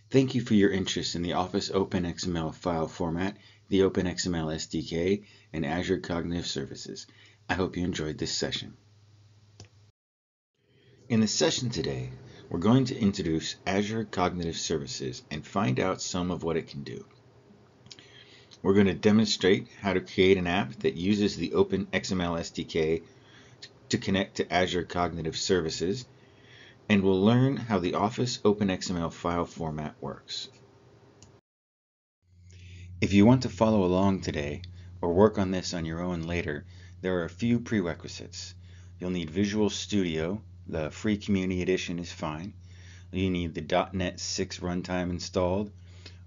Thank you for your interest in the Office Open XML file format, the Open XML SDK, and Azure Cognitive Services. I hope you enjoyed this session. In the session today, we're going to introduce Azure Cognitive Services and find out some of what it can do. We're going to demonstrate how to create an app that uses the Open XML SDK to connect to Azure Cognitive Services, and we'll learn how the Office Open XML file format works. If you want to follow along today, or work on this on your own later, there are a few prerequisites. You'll need Visual Studio, the free community edition is fine. You need the .NET 6 runtime installed,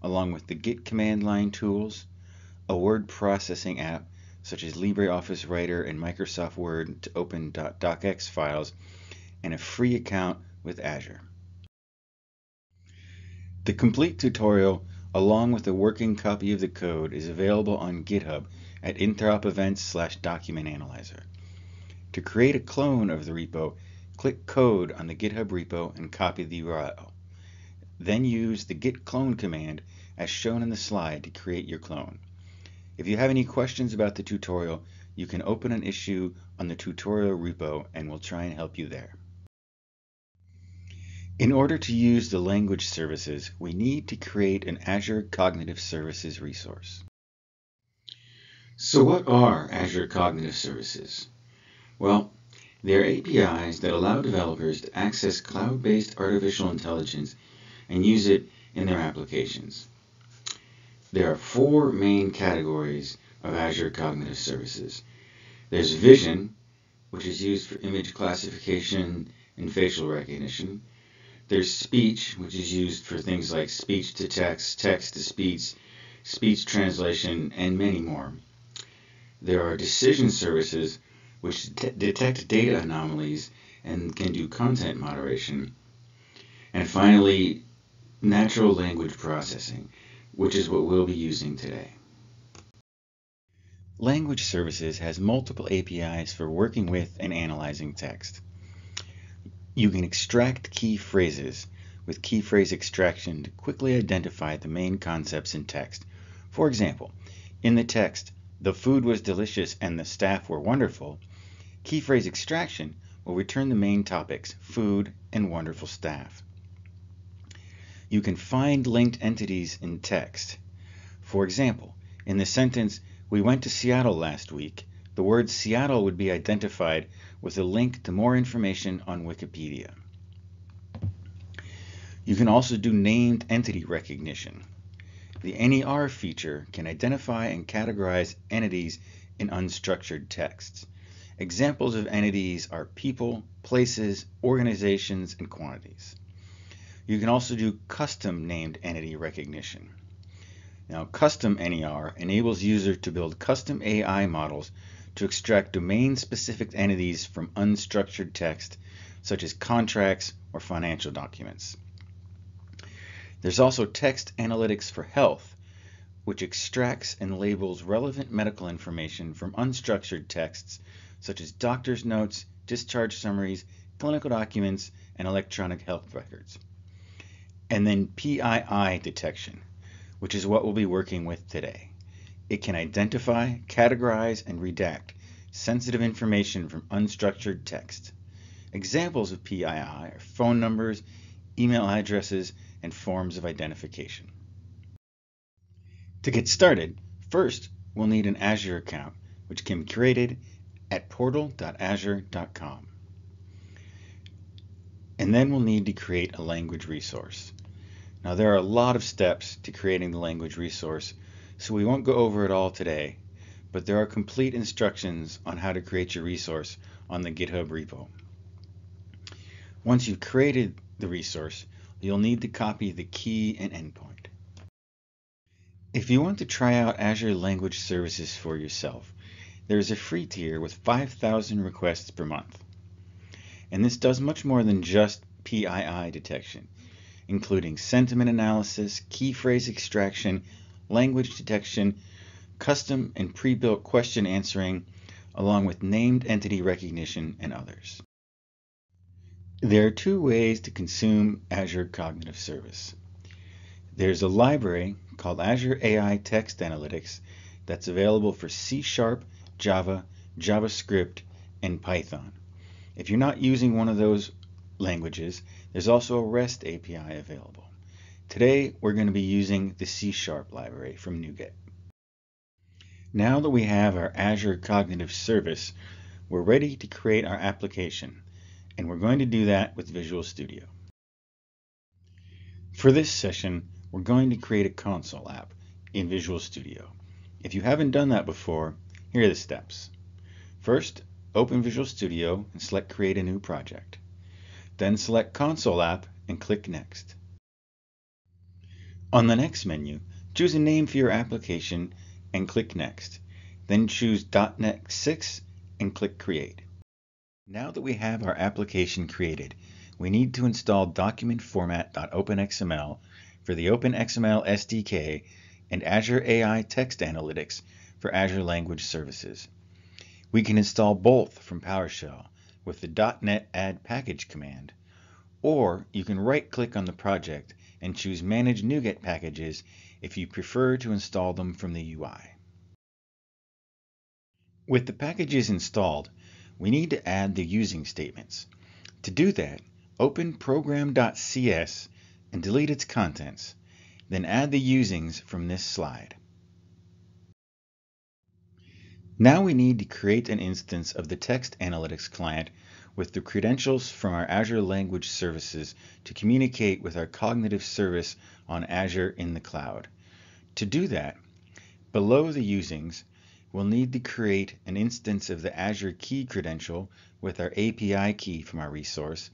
along with the Git command line tools, a word processing app such as LibreOffice Writer and Microsoft Word to open .docx files, and a free account with Azure. The complete tutorial, along with a working copy of the code, is available on GitHub at interop-events/document analyzer. To create a clone of the repo, click Code on the GitHub repo and copy the URL. Then use the git clone command as shown in the slide to create your clone. If you have any questions about the tutorial, you can open an issue on the tutorial repo and we'll try and help you there. In order to use the language services, we need to create an Azure Cognitive Services resource. So what are Azure Cognitive Services? Well, they're APIs that allow developers to access cloud-based artificial intelligence and use it in their applications. There are four main categories of Azure Cognitive Services. There's Vision, which is used for image classification and facial recognition. There's Speech, which is used for things like speech to text, text to speech, speech translation, and many more. There are Decision Services, which detect data anomalies and can do content moderation. And finally, Natural Language Processing, which is what we'll be using today. Language Services has multiple APIs for working with and analyzing text. You can extract key phrases with key phrase extraction to quickly identify the main concepts in text. For example, in the text, "The food was delicious and the staff were wonderful," key phrase extraction will return the main topics, food and wonderful staff. You can find linked entities in text. For example, in the sentence, "We went to Seattle last week," the word Seattle would be identified with a link to more information on Wikipedia. You can also do named entity recognition. The NER feature can identify and categorize entities in unstructured texts. Examples of entities are people, places, organizations, and quantities. You can also do custom named entity recognition. Now, custom NER enables users to build custom AI models to extract domain-specific entities from unstructured text, such as contracts or financial documents. There's also Text Analytics for Health, which extracts and labels relevant medical information from unstructured texts, such as doctor's notes, discharge summaries, clinical documents, and electronic health records. And then PII detection, which is what we'll be working with today. It can identify, categorize, and redact sensitive information from unstructured text. Examples of PII are phone numbers, email addresses, and forms of identification. To get started, first we'll need an Azure account, which can be created at portal.azure.com. And then we'll need to create a language resource. Now, there are a lot of steps to creating the language resource, so we won't go over it all today, but there are complete instructions on how to create your resource on the GitHub repo. Once you've created the resource, you'll need to copy the key and endpoint. If you want to try out Azure Language Services for yourself, there is a free tier with 5,000 requests per month. And this does much more than just PII detection, including sentiment analysis, key phrase extraction, language detection, custom and pre-built question answering, along with named entity recognition and others. There are two ways to consume Azure Cognitive Service. There's a library called Azure AI Text Analytics that's available for C#, Java, JavaScript, and Python. If you're not using one of those languages, there's also a REST API available. Today, we're going to be using the C# library from NuGet. Now that we have our Azure Cognitive Service, we're ready to create our application, and we're going to do that with Visual Studio. For this session, we're going to create a console app in Visual Studio. If you haven't done that before, here are the steps. First, open Visual Studio and select Create a New Project. Then select Console App and click Next. On the Next menu, choose a name for your application and click Next. Then choose .NET 6 and click Create. Now that we have our application created, we need to install document format.open XML for the Open XML SDK and Azure AI Text Analytics for Azure Language Services. We can install both from PowerShell with the .NET add package command, or you can right-click on the project and choose Manage NuGet Packages if you prefer to install them from the UI. With the packages installed, we need to add the using statements. To do that, open program.cs and delete its contents, then add the usings from this slide. Now we need to create an instance of the Text Analytics client with the credentials from our Azure Language Services to communicate with our Cognitive Service on Azure in the cloud. To do that, below the usings, we'll need to create an instance of the Azure Key credential with our API key from our resource,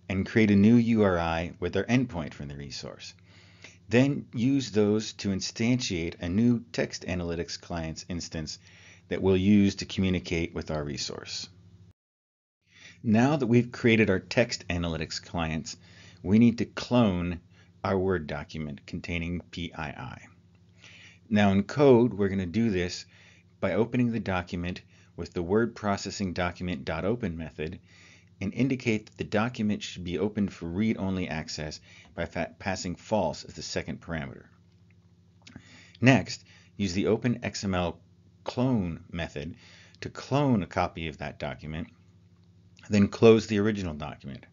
and create a new URI with our endpoint from the resource. Then use those to instantiate a new Text Analytics client's instance that we'll use to communicate with our resource. Now that we've created our Text Analytics clients, we need to clone our Word document containing PII. Now in code, we're going to do this by opening the document with the word processing document.open method and indicate that the document should be opened for read-only access by passing false as the second parameter. Next, use the Open XML clone method to clone a copy of that document, then close the original document.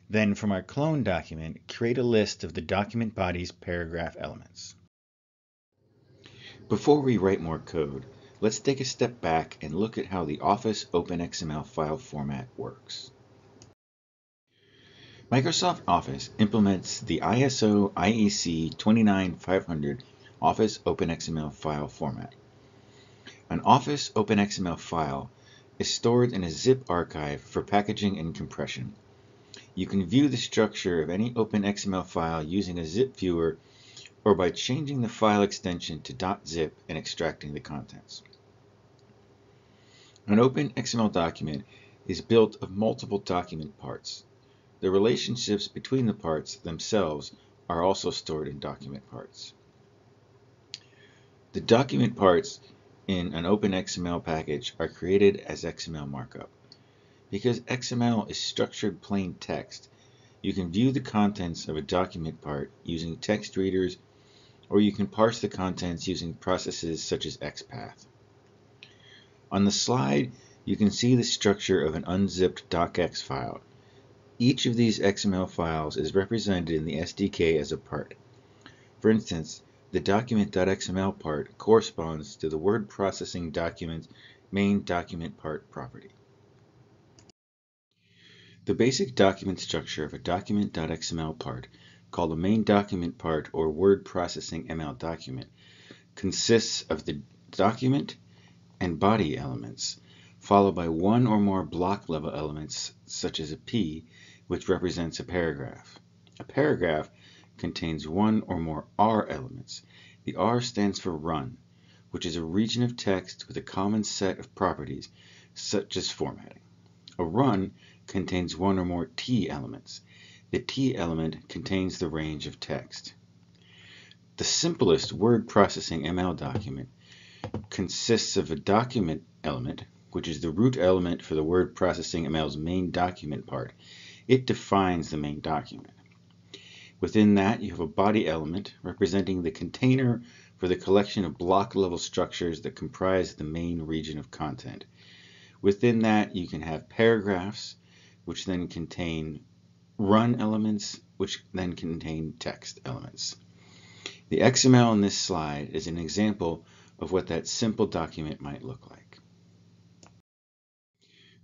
Then from our clone document, create a list of the document body's paragraph elements. Before we write more code, let's take a step back and look at how the Office Open XML file format works. Microsoft Office implements the ISO IEC 29500 Office Open XML file format. An Office Open XML file is stored in a zip archive for packaging and compression. You can view the structure of any Open XML file using a zip viewer or by changing the file extension to .zip and extracting the contents. An Open XML document is built of multiple document parts. The relationships between the parts themselves are also stored in document parts. The document parts in an Open XML package are created as XML markup. Because XML is structured plain text, you can view the contents of a document part using text readers, or you can parse the contents using processes such as XPath. On the slide, you can see the structure of an unzipped docx file. Each of these XML files is represented in the SDK as a part. For instance, the document.xml part corresponds to the word processing document's main document part property. The basic document structure of a document.xml part, called a main document part or word processing ML document, consists of the document and body elements, followed by one or more block level elements such as a P, which represents a paragraph. A paragraph contains one or more R elements. The R stands for run, which is a region of text with a common set of properties, such as formatting. A run contains one or more T elements. The T element contains the range of text. The simplest word processing ML document consists of a document element, which is the root element for the word processing ML's main document part. It defines the main document. Within that, you have a body element representing the container for the collection of block-level structures that comprise the main region of content. Within that, you can have paragraphs, which then contain run elements, which then contain text elements. The XML in this slide is an example of what that simple document might look like.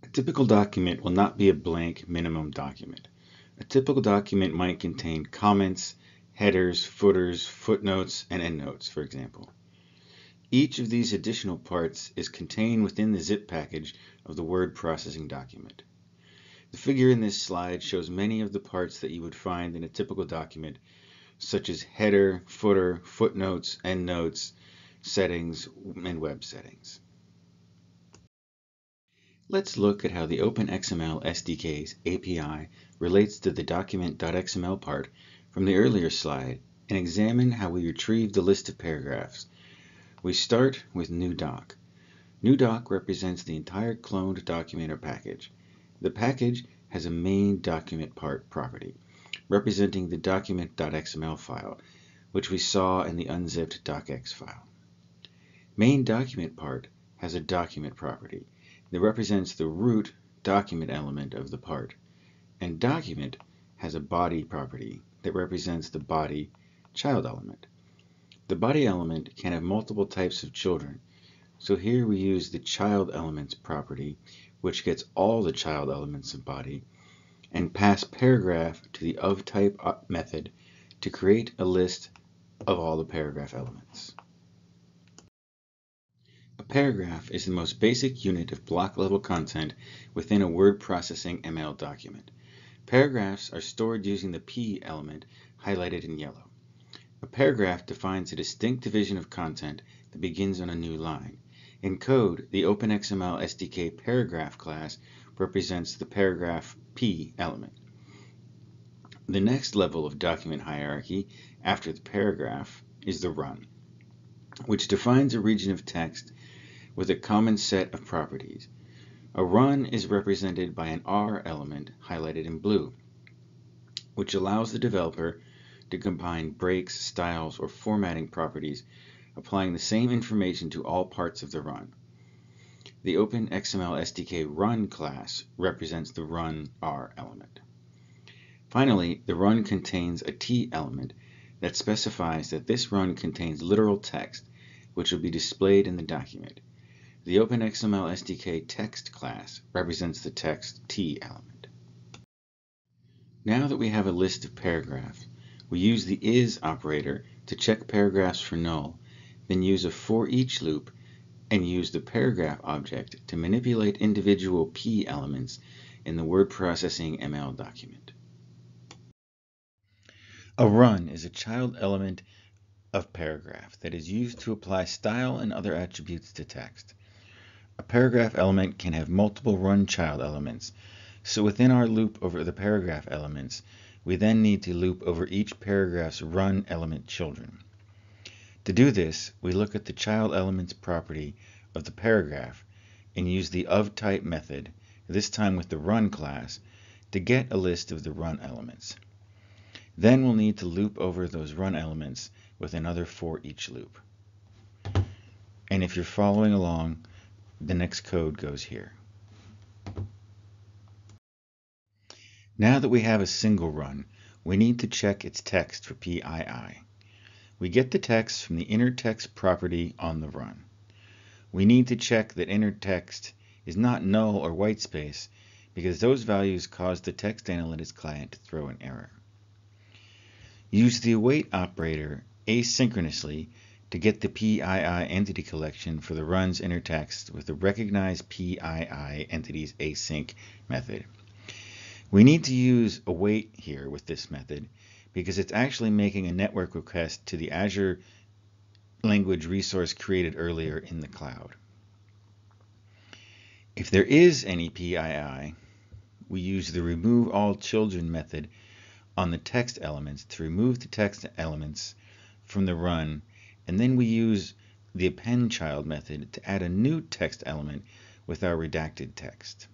A typical document will not be a blank minimum document. A typical document might contain comments, headers, footers, footnotes, and endnotes, for example. Each of these additional parts is contained within the zip package of the word processing document. The figure in this slide shows many of the parts that you would find in a typical document, such as header, footer, footnotes, endnotes, settings, and web settings. Let's look at how the Open XML SDK's API relates to the document.xml part from the earlier slide and examine how we retrieve the list of paragraphs. We start with new doc. New doc represents the entire cloned document or package. The package has a main document part property, representing the document.xml file, which we saw in the unzipped docx file. Main document part has a document property that represents the root document element of the part, and document has a body property that represents the body child element. The body element can have multiple types of children, so here we use the child elements property, which gets all the child elements of body, and pass paragraph to the ofType method to create a list of all the paragraph elements. A paragraph is the most basic unit of block-level content within a word processing ML document. Paragraphs are stored using the P element highlighted in yellow. A paragraph defines a distinct division of content that begins on a new line. In code, the Open XML SDK paragraph class represents the paragraph P element. The next level of document hierarchy after the paragraph is the run, which defines a region of text with a common set of properties. A run is represented by an R element highlighted in blue, which allows the developer to combine breaks, styles, or formatting properties, applying the same information to all parts of the run. The Open XML SDK run class represents the run R element. Finally, the run contains a T element that specifies that this run contains literal text, which will be displayed in the document. The Open XML SDK text class represents the text T element. Now that we have a list of paragraphs, we use the is operator to check paragraphs for null, then use a for each loop and use the paragraph object to manipulate individual P elements in the word processing ML document. A run is a child element of paragraph that is used to apply style and other attributes to text. A paragraph element can have multiple run child elements, so within our loop over the paragraph elements, we then need to loop over each paragraph's run element children. To do this, we look at the child elements property of the paragraph and use the ofType method, this time with the run class, to get a list of the run elements. Then we'll need to loop over those run elements with another for each loop. And if you're following along, the next code goes here. Now that we have a single run, we need to check its text for PII. We get the text from the inner text property on the run. We need to check that inner text is not null or whitespace because those values cause the text analytics client to throw an error. Use the await operator asynchronously to get the PII entity collection for the run's inner text with the recognize PII entities async method. We need to use await here with this method because it's actually making a network request to the Azure language resource created earlier in the cloud. If there is any PII, we use the remove all children method on the text elements to remove the text elements from the run, and then we use the append child method to add a new text element with our redacted text.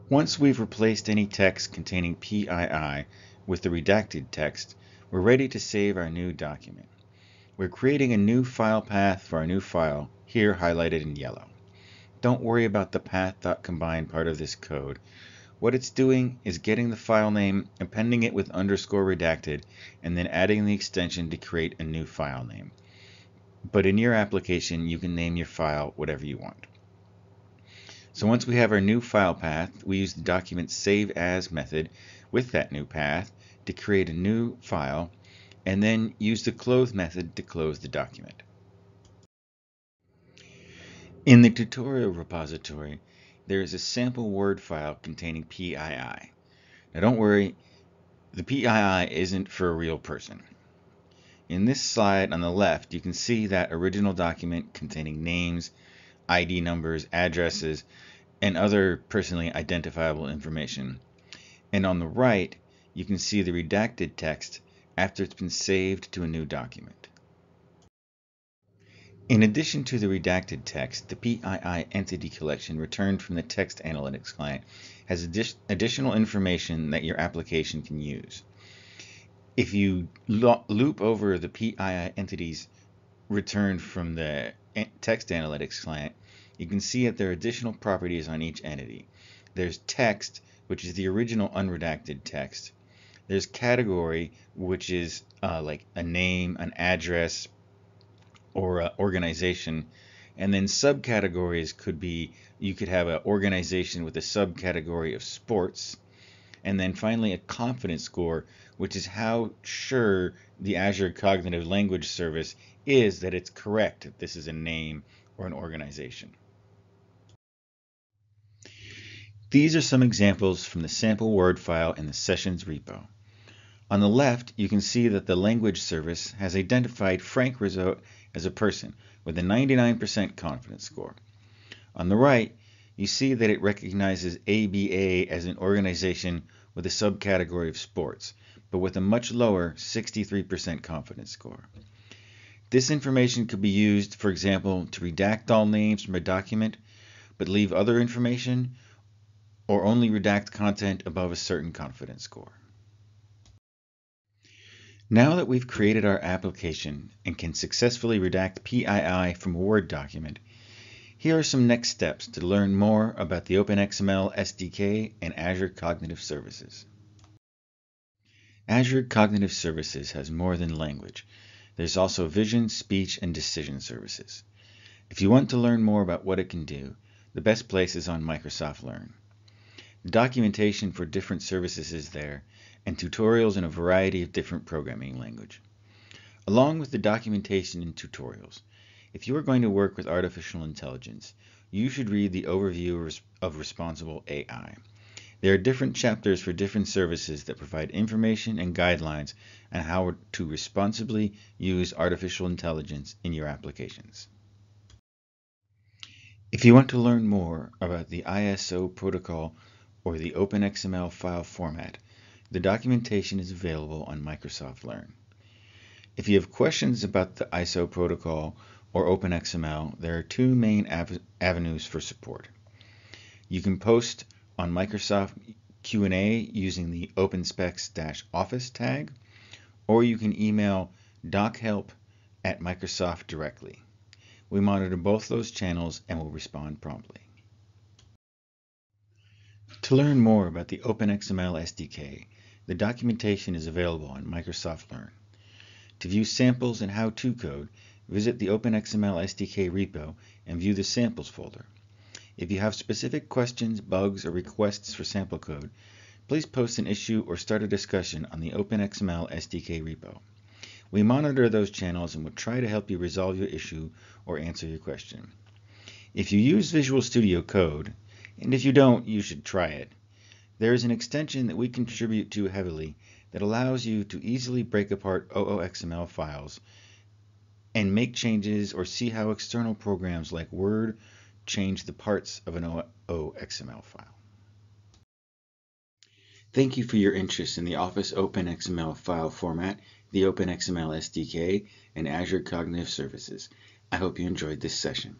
Once we've replaced any text containing PII with the redacted text, we're ready to save our new document. We're creating a new file path for our new file, here highlighted in yellow. Don't worry about the path.combine part of this code. What it's doing is getting the file name, appending it with _redacted, and then adding the extension to create a new file name. But in your application, you can name your file whatever you want. So once we have our new file path, we use the document save as method with that new path to create a new file, and then use the close method to close the document. In the tutorial repository, there is a sample Word file containing PII. Now don't worry, the PII isn't for a real person. In this slide on the left, you can see that original document containing names, ID numbers, addresses, and other personally identifiable information. And on the right, you can see the redacted text after it's been saved to a new document. In addition to the redacted text, the PII entity collection returned from the text analytics client has additional information that your application can use. If you loop over the PII entities returned from the text analytics client, you can see that there are additional properties on each entity. There's text, which is the original unredacted text. There's category, which is like a name, an address, or an organization. And then subcategories could be, you could have an organization with a subcategory of sports. And then finally a confidence score, which is how sure the Azure Cognitive Language Service is that it's correct if this is a name or an organization. These are some examples from the sample Word file in the Sessions repo. On the left, you can see that the language service has identified Frank Rizzo as a person with a 99% confidence score. On the right, you see that it recognizes ABA as an organization with a subcategory of sports, but with a much lower 63% confidence score. This information could be used, for example, to redact all names from a document, but leave other information, or only redact content above a certain confidence score. Now that we've created our application and can successfully redact PII from a Word document, here are some next steps to learn more about the Open XML SDK and Azure Cognitive Services. Azure Cognitive Services has more than language. There's also vision, speech, and decision services. If you want to learn more about what it can do, the best place is on Microsoft Learn. The documentation for different services is there, and tutorials in a variety of different programming language. Along with the documentation and tutorials, if you are going to work with artificial intelligence, you should read the overview of responsible AI. There are different chapters for different services that provide information and guidelines on how to responsibly use artificial intelligence in your applications. If you want to learn more about the ISO protocol or the Open XML file format, the documentation is available on Microsoft Learn. If you have questions about the ISO protocol or Open XML, there are two main avenues for support. You can post on Microsoft Q&A using the OpenSpecs-Office tag, or you can email dochelp@Microsoft directly. We monitor both those channels and will respond promptly. To learn more about the Open XML SDK, the documentation is available on Microsoft Learn. To view samples and how-to code, visit the Open XML SDK repo and view the samples folder. If you have specific questions, bugs, or requests for sample code, please post an issue or start a discussion on the Open XML SDK repo. We monitor those channels and will try to help you resolve your issue or answer your question. If you use Visual Studio Code, and if you don't, you should try it, there is an extension that we contribute to heavily that allows you to easily break apart OOXML files and make changes or see how external programs like Word change the parts of an OOXML file. Thank you for your interest in the Office Open XML file format, the Open XML SDK, and Azure Cognitive Services. I hope you enjoyed this session.